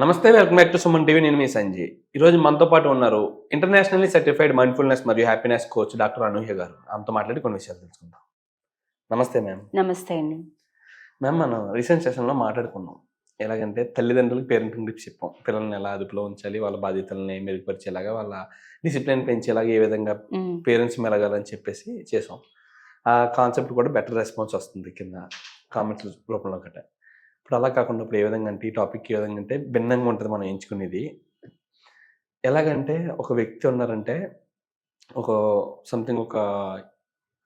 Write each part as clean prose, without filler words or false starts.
నమస్తే, welcome back to Suman TV. నేను మీ సంజయ్. ఈరోజు మనతో పాటు ఉన్నారు ఇంటర్నేషనల్లీ సర్టిఫైడ్ మైండ్ఫుల్నెస్ మరియు హ్యాపీనెస్ కోచ్ డాక్టర్ అనూహ్య గారు. ఆమెతో మాట్లాడి కొన్ని విషయాలు తెలుసుకుందాం. నమస్తే మ్యామ్. నమస్తే అండి. మ్యామ్, మనం రీసెంట్ సెషన్లో మాట్లాడుకున్నాం. ఎలాగంటే తల్లిదండ్రులకు పేరెంటింగ్ టిప్స్ చెప్పాం. పిల్లల్ని ఎలా అదుపులో ఉంచాలి, వాళ్ళ బాధ్యతల్ని మెరుగుపరిచేలాగా, వాళ్ళ డిసిప్లిన్ పెంచేలాగా ఏ విధంగా పేరెంట్స్ మెలగాలని చెప్పేసి చేసాం. ఆ కాన్సెప్ట్ కూడా బెటర్ రెస్పాన్స్ వస్తుంది కింద కామెంట్స్ రూపంలో గట్రా. ఇప్పుడు అలా కాకుండా ఇప్పుడు ఏ విధంగా అంటే ఈ టాపిక్ ఏ విధంగా అంటే భిన్నంగా ఉంటుంది మనం ఎంచుకునేది. ఎలాగంటే ఒక వ్యక్తి ఉన్నారంటే ఒక సంథింగ్ ఒక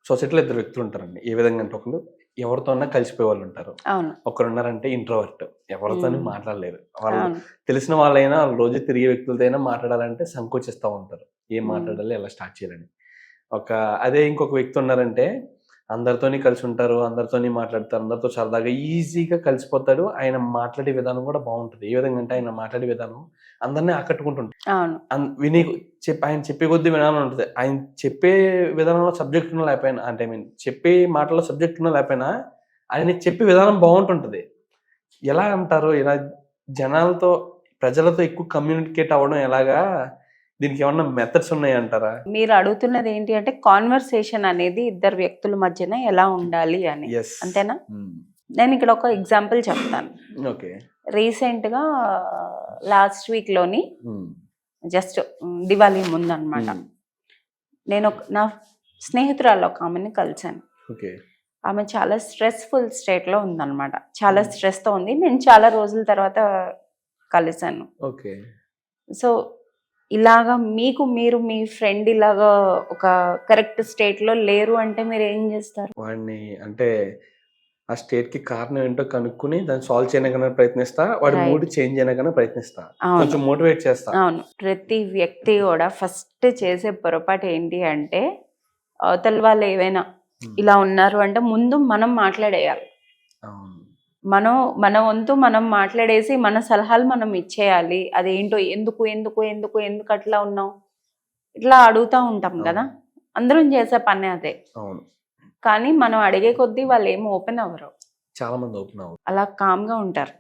సొసైటీలో ఇద్దరు వ్యక్తులు ఉంటారండి. ఏ విధంగా అంటే ఒకరు ఎవరితోన్నా కలిసిపోయే వాళ్ళు ఉంటారు. అవును. ఒకరు ఉన్నారంటే ఇంట్రోవర్ట్, ఎవరితోని మాట్లాడలేరు. వాళ్ళు అవును. తెలిసిన వాళ్ళైనా రోజు తిరిగే వ్యక్తులతో అయినా మాట్లాడాలంటే సంకోచిస్తూ ఉంటారు. ఏం మాట్లాడాలి, ఎలా స్టార్ట్ చేయాలని. అదే ఇంకొక వ్యక్తి ఉన్నారంటే అందరితోని కలిసి ఉంటారు, అందరితోని మాట్లాడతారు, అందరితో సరదాగా ఈజీగా కలిసిపోతాడు. ఆయన మాట్లాడే విధానం కూడా బాగుంటుంది. ఏ విధంగా అంటే ఆయన మాట్లాడే విధానం అందరినీ ఆకట్టుకుంటుంటుంది. అవును. ఆయన చెప్పే కొద్దీ విధానం ఉంటుంది. ఆయన చెప్పే విధానంలో సబ్జెక్ట్ ఉన్నా లేకపోయినా, అంటే చెప్పే మాటల్లో సబ్జెక్ట్ ఉన్నా లేకపోయినా ఆయన చెప్పే విధానం బాగుంటుంటుంది. ఎలా అంటారు, ఇలా జనాలతో ప్రజలతో ఎక్కువ కమ్యూనికేట్ అవ్వడం ఎలాగా, దీనికి ఏమన్నా మెథడ్స్ ఉన్నాయంటారా? మీరు అడుగుతున్నది ఏంటి అంటే కాన్వర్సేషన్ అనేది ఇద్దరు వ్యక్తుల మధ్యన ఎలా ఉండాలి అని, అంతేనా? నేను ఇక్కడ ఒక ఎగ్జాంపుల్ చెప్తాను. ఓకే. రీసెంట్గా లాస్ట్ వీక్లోని జస్ట్ దివాళీ ముందు అనమాట, నేను నా స్నేహితురాలు ఒక ఆమెని కలిశాను. ఓకే. ఆమె చాలా స్ట్రెస్ఫుల్ స్టేట్లో ఉందన్నమాట. చాలా స్ట్రెస్తో ఉంది. నేను చాలా రోజుల తర్వాత కలిశాను. ఓకే. సో ఇలాగా మీరు మీ ఫ్రెండ్ ఇలాగా ఒక కరెక్ట్ స్టేట్లో లేరు అంటే మీరు ఏం చేస్తారు? వాడిని అంటే ఆ స్టేట్ కి కారణం ఏంటో కనుక్కుని దాన్ని సాల్వ్ చేయడానికి ప్రయత్నిస్తా, వాడి మూడ్ చేంజ్ చేయడానికి ప్రయత్నిస్తా, కొంచెం మోటివేట్ చేస్తా. అవును. ప్రతి వ్యక్తి కూడా ఫస్ట్ చేసే పొరపాటు ఏంటి అంటే అవతల వాళ్ళు ఏవైనా ఇలా ఉన్నారు అంటే ముందు మనం మాట్లాడేయాలి. మన వంతు మనం మాట్లాడేసి మన సలహాలు మనం ఇచ్చేయాలి. అదేంటో ఎందుకు ఎందుకు ఎందుకు ఎందుకు అట్లా ఉన్నావు ఇట్లా అడుగుతూ ఉంటాం కదా. అందరం చేసే పని అదే. కానీ మనం అడిగే కొద్దీ వాళ్ళు ఏమి ఓపెన్ అవ్వరు. చాలా మంది ఓపెన్ అవ్వరు, అలా కామ్గా ఉంటారు.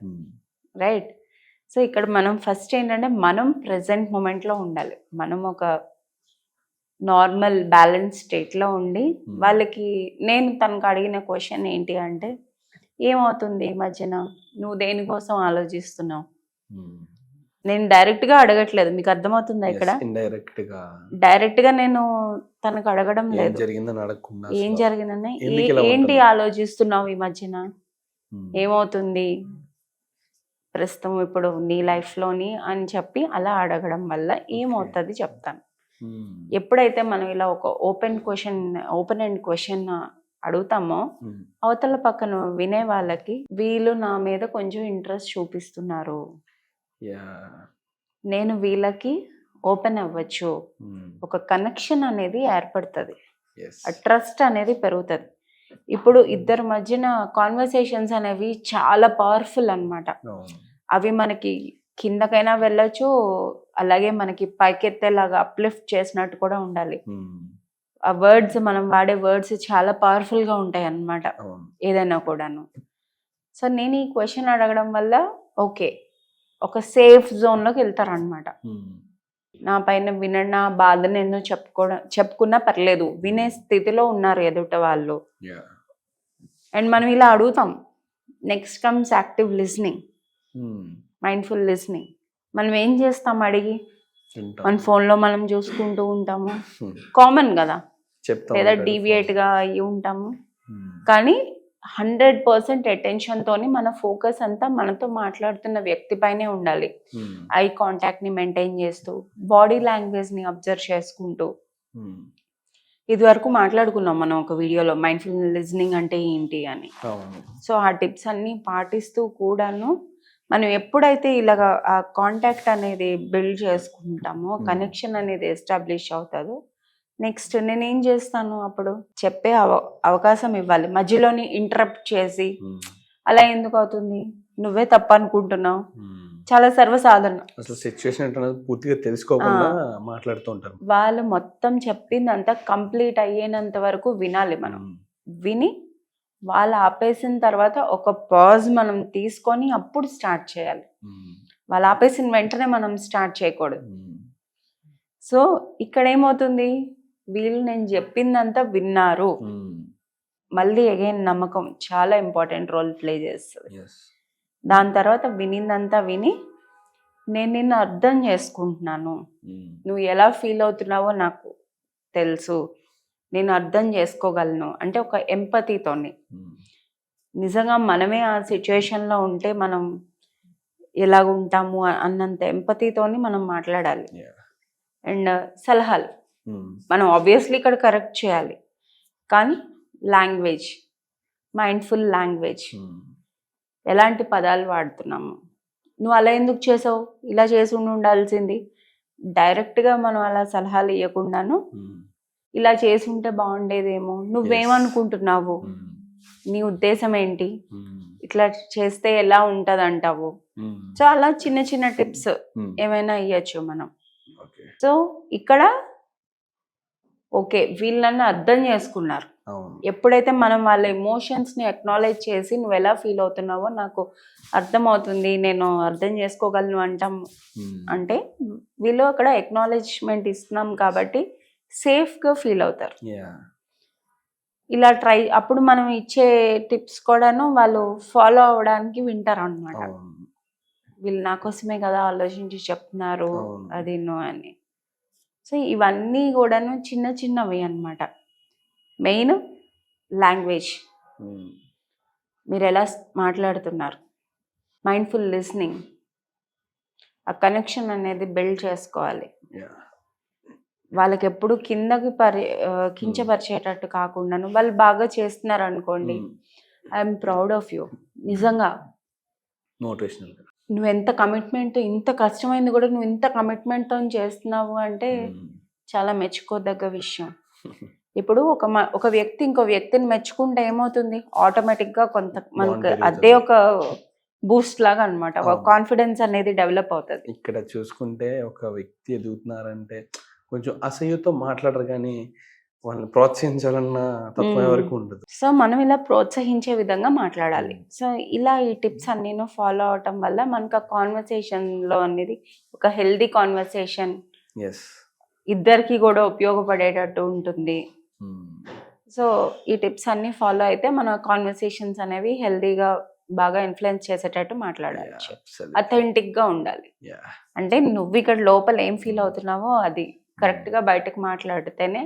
రైట్. సో ఇక్కడ మనం ఫస్ట్ ఏంటంటే మనం ప్రెసెంట్ మూమెంట్లో ఉండాలి. మనం ఒక నార్మల్ బ్యాలెన్స్ స్టేట్లో ఉండి వాళ్ళకి, నేను తనకు అడిగిన క్వశ్చన్ ఏంటి అంటే, ఏమవుతుంది ఈ మధ్యన, నువ్వు దేనికోసం ఆలోచిస్తున్నావు? నేను డైరెక్ట్గా అడగట్లేదు, మీకు అర్థమవుతుందా? ఇక్కడ డైరెక్ట్గా నేను తనకు అడగడం లేదు. ఏం జరిగిందన్న, ఏంటి ఆలోచిస్తున్నావు ఈ మధ్యన, ఏమవుతుంది ప్రస్తుతం ఇప్పుడు నీ లైఫ్లోని అని చెప్పి అలా అడగడం వల్ల ఏమవుతుంది చెప్తాను. ఎప్పుడైతే మనం ఇలా ఒక ఓపెన్ ఎండ్ క్వశ్చన్ అడుగుతామో అవతల పక్కన వినే వాళ్ళకి వీళ్ళు నా మీద కొంచెం ఇంట్రెస్ట్ చూపిస్తున్నారు, నేను వీళ్ళకి ఓపెన్ అవ్వచ్చు, ఒక కనెక్షన్ అనేది ఏర్పడుతుంది, ట్రస్ట్ అనేది పెరుగుతుంది. ఇప్పుడు ఇద్దరి మధ్యన కాన్వర్సేషన్స్ అనేవి చాలా పవర్ఫుల్ అన్నమాట. అవి మనకి కిందకైనా వెళ్ళొచ్చు, అలాగే మనకి పైకెత్తేలాగా అప్లిఫ్ట్ చేసినట్టు కూడా ఉండాలి. ఆ వర్డ్స్, మనం వాడే వర్డ్స్ చాలా పవర్ఫుల్గా ఉంటాయి అన్నమాట ఏదైనా కూడాను. సో నేను ఈ క్వశ్చన్ అడగడం వల్ల ఓకే, ఒక సేఫ్ జోన్లోకి వెళ్తారనమాట. నా పైన వినన్నా బాధను ఎన్నో చెప్పుకున్నా పర్లేదు, వినే స్థితిలో ఉన్నారు ఎదుట వాళ్ళు. అండ్ మనం ఇలా అడుగుతాం. Next comes active listening, mindful listening. మనం ఏం చేస్తాం అడిగి, మన ఫోన్లో మనం చూసుకుంటూ ఉంటాము, కామన్ కదా, లేదా డీవియేట్గా అయ్యి ఉంటాము. కానీ 100% అటెన్షన్తోని మన ఫోకస్ అంతా మనతో మాట్లాడుతున్న వ్యక్తి పైనే ఉండాలి. ఐ కాంటాక్ట్ని మెయింటైన్ చేస్తూ, బాడీ లాంగ్వేజ్ని అబ్జర్వ్ చేసుకుంటూ. ఇది వరకు మాట్లాడుకున్నాం మనం ఒక వీడియోలో మైండ్ఫుల్ లిజనింగ్ అంటే ఏంటి అని. సో ఆ టిప్స్ అన్నీ పాటిస్తూ కూడాను మనం ఎప్పుడైతే ఇలాగా ఆ కాంటాక్ట్ అనేది బిల్డ్ చేసుకుంటామో, కనెక్షన్ అనేది ఎస్టాబ్లిష్ అవుతుందో, నెక్స్ట్ నేనేం చేస్తాను, అప్పుడు చెప్పే అవకాశం ఇవ్వాలి. మధ్యలోని ఇంటరప్ట్ చేసి అలా ఎందుకు అవుతుంది, నువ్వే తప్ప అనుకుంటున్నావు, చాలా సర్వసాధారణం. అసలు సిచ్యువేషన్ ఏంటనేది పూర్తిగా తెలుసుకోకుండా మాట్లాడుతూ ఉంటారు. వాళ్ళు మొత్తం చెప్పిందంతా కంప్లీట్ అయ్యేంత వరకు వినాలి. మనం విని వాళ్ళు ఆపేసిన తర్వాత ఒక పాజ్ మనం తీసుకొని అప్పుడు స్టార్ట్ చేయాలి. వాళ్ళు ఆపేసిన వెంటనే మనం స్టార్ట్ చేయకూడదు. సో ఇక్కడ ఏమవుతుంది, వీళ్ళు నేను చెప్పిందంతా విన్నారు, మళ్ళీ అగైన్ నమ్మకం చాలా ఇంపార్టెంట్ రోల్ ప్లే చేస్తుంది. దాని తర్వాత వినిందంతా విని నేను నిన్ను అర్థం చేసుకుంటున్నాను, నువ్వు ఎలా ఫీల్ అవుతున్నావో నాకు తెలుసు, నేను అర్థం చేసుకోగలను అంటే ఒక ఎంపతితోని. నిజంగా మనమే ఆ సిచ్యువేషన్లో ఉంటే మనం ఎలాగ ఉంటాము అన్నంత ఎంపతితోని మనం మాట్లాడాలి. అండ్ సలహాలు మనం ఆబ్వియస్లీ ఇక్కడ కరెక్ట్ చేయాలి, కానీ లాంగ్వేజ్, మైండ్ఫుల్ లాంగ్వేజ్, ఎలాంటి పదాలు వాడుతున్నాము, నువ్వు అలా ఎందుకు చేసావు, ఇలా చేసి ఉండాల్సింది, డైరెక్ట్గా మనం అలా సలహాలు ఇవ్వకుండాను ఇలా చేసి ఉంటే బాగుండేదేమో, నువ్వేమనుకుంటున్నావు, నీ ఉద్దేశం ఏంటి, ఇట్లా చేస్తే ఎలా ఉంటది అంటావు. సో అలా చిన్న చిన్న టిప్స్ ఏమైనా ఇవ్వచ్చు మనం. సో ఇక్కడ ఓకే వీళ్ళు నన్ను అర్థం చేసుకున్నారు, ఎప్పుడైతే మనం వాళ్ళ ఎమోషన్స్ ని అక్నాలెడ్జ్ చేసి నువ్వు ఎలా ఫీల్ అవుతున్నావో నాకు అర్థం అవుతుంది, నేను అర్థం చేసుకోగలను అంటాం అంటే వీళ్ళు అక్కడ అక్నాలెడ్జ్మెంట్ ఇస్తున్నాం కాబట్టి సేఫ్ గా ఫీల్ అవుతారు. ఇలా ట్రై అప్పుడు మనం ఇచ్చే టిప్స్ కూడాను వాళ్ళు ఫాలో అవడానికి వింటారు అనమాట. వీళ్ళు నా కోసమే కదా ఆలోచించి చెప్తున్నారు అది నో అని. సో ఇవన్నీ కూడాను చిన్న చిన్నవి అన్నమాట. మెయిన్ లాంగ్వేజ్, మీరు ఎలా మాట్లాడుతున్నారు, మైండ్ఫుల్ లిస్నింగ్, ఆ కనెక్షన్ అనేది బిల్డ్ చేసుకోవాలి. వాళ్ళకి ఎప్పుడు కిందకి కించపరిచేటట్టు కాకుండాను వాళ్ళు బాగా చేస్తున్నారు అనుకోండి, ఐఎమ్ ప్రౌడ్ ఆఫ్ యూ, నిజంగా నువ్వు ఎంత కమిట్మెంట్, ఇంత కష్టమైంది కూడా నువ్వు ఇంత కమిట్మెంట్తో చేస్తున్నావు అంటే చాలా మెచ్చుకోదగ్గ విషయం. ఇప్పుడు ఒక వ్యక్తి ఇంకో వ్యక్తిని మెచ్చుకుంటే ఏమవుతుంది, ఆటోమేటిక్గా కొంత మనకు అదే ఒక బూస్ట్ లాగా అనమాట, ఒక కాన్ఫిడెన్స్ అనేది డెవలప్ అవుతుంది. ఇక్కడ చూసుకుంటే ఒక వ్యక్తి ఎదుగుతున్నారంటే కొంచెం అసహ్యతో మాట్లాడరు, కానీ వాళ్ళని ప్రోత్సహించాలన్న తత్వం వరకు ఉండదు. సో మనం ఇలా ప్రోత్సహించే విధంగా మాట్లాడాలి. సో ఇలా ఈ టిప్స్ అన్నీ ఫాలో అవటం వల్ల మనకు ఆ కాన్వర్సేషన్ లో అనేది ఒక హెల్దీ కాన్వర్సేషన్, ఇద్దరికి కూడా ఉపయోగపడేటట్టు ఉంటుంది. సో ఈ టిప్స్ అన్ని ఫాలో అయితే మన కాన్వర్సేషన్స్ అనేవి హెల్దీగా బాగా ఇన్ఫ్లుయెన్స్ చేసేటట్టు మాట్లాడాలి, అథెంటిక్ గా ఉండాలి. అంటే నువ్వు ఇక్కడ లోపల ఏం ఫీల్ అవుతున్నావో అది కరెక్ట్ గా బయటకు మాట్లాడితేనే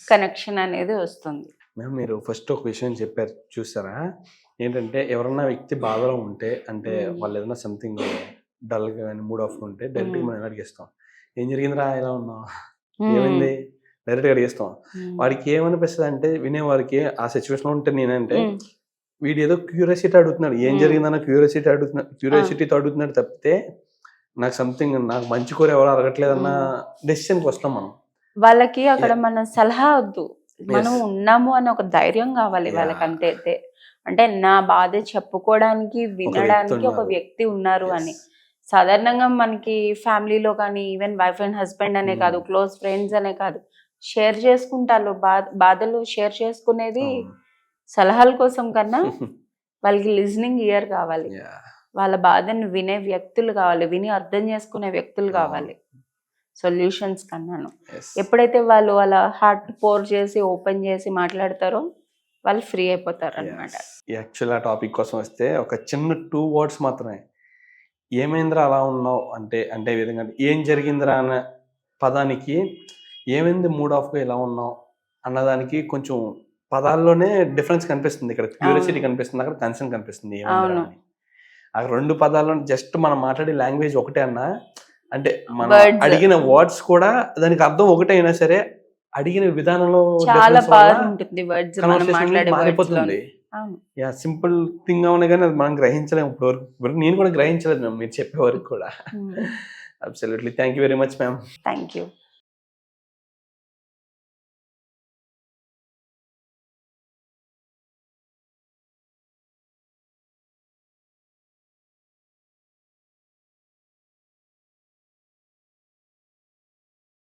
కనెక్షన్ అనేది వస్తుంది. మ్యామ్ మీరు ఫస్ట్ ఒక విషయం చెప్పారు చూసారా, ఏంటంటే ఎవరన్నా వ్యక్తి బాధలో ఉంటే అంటే వాళ్ళు ఏదైనా సంథింగ్ డల్గా కానీ మూడ్ ఆఫ్ ఉంటే డైరెక్ట్గా మనం అడిగేస్తాం, ఏం జరిగిందిరా ఇలా ఉన్నావు, ఏమైంది, డైరెక్ట్గా అడిగేస్తాం. వాడికి ఏమనిపిస్తుంది అంటే వినేవారికి ఆ సిచ్యువేషన్లో ఉంటే నేనంటే వీడు ఏదో క్యూరియాసిటీ అడుగుతున్నాడు, ఏం జరిగిందన్న క్యూరియాసిటీతో అడుగుతున్నాడు తప్పితే నాకు సంథింగ్ నాకు మంచి కోరి ఎవరు అడగట్లేదన్న డెసిషన్కి వస్తాం మనం. వాళ్ళకి అక్కడ మన సలహా వద్దు, మనం ఉన్నాము అని ఒక ధైర్యం కావాలి వాళ్ళకి అంతే. అంటే నా బాధ చెప్పుకోవడానికి వినడానికి ఒక వ్యక్తి ఉన్నారు అని. సాధారణంగా మనకి ఫ్యామిలీలో కానీ ఈవెన్ వైఫ్ అండ్ హస్బెండ్ అనే కాదు, క్లోజ్ ఫ్రెండ్స్ అనే కాదు, షేర్ చేసుకుంటారు బాధలు షేర్ చేసుకునేది సలహాల కోసం కన్నా వాళ్ళకి లిజనింగ్ ఇయర్ కావాలి, వాళ్ళ బాధను వినే వ్యక్తులు కావాలి, విని అర్థం చేసుకునే వ్యక్తులు కావాలి సొల్యూషన్స్ కన్నాను. ఎప్పుడైతే వాళ్ళు వాళ్ళ హార్ట్ పోర్ చేసి ఓపెన్ చేసి మాట్లాడతారో వాళ్ళు ఫ్రీ అయిపోతారు అనమాట. యాక్చువల్ ఆ టాపిక్ కోసం వస్తే ఒక చిన్న 2 words మాత్రమే, ఏమైందిరా అలా ఉన్నావు అంటే అంటే విధంగా ఏం జరిగిందిరా అన్న పదానికి ఏమైంది మూడ్ ఆఫ్గా ఇలా ఉన్నావు అన్నదానికి కొంచెం పదాల్లోనే డిఫరెన్స్ కనిపిస్తుంది. ఇక్కడ క్యూరియాసిటీ కనిపిస్తుంది, అక్కడ కన్సర్న్ కనిపిస్తుంది. ఆ 2 పదాల్లో జస్ట్ మనం మాట్లాడే లాంగ్వేజ్ ఒకటే అన్నా అంటే మనం అడిగిన వర్డ్స్ కూడా దానికి అర్థం ఒకటే అయినా సరే అడిగిన విధానంలో చాలా పవర్ ఉంటుంది, మారిపోతుంది. సింపుల్ థింగ్ అవునా కానీ అది మనం గ్రహించలేము ఇప్పుడు వరకు. నేను కూడా గ్రహించలేదు మ్యామ్ మీరు చెప్పే వరకు కూడా. Absolutely. Thank you very much ma'am. Thank you.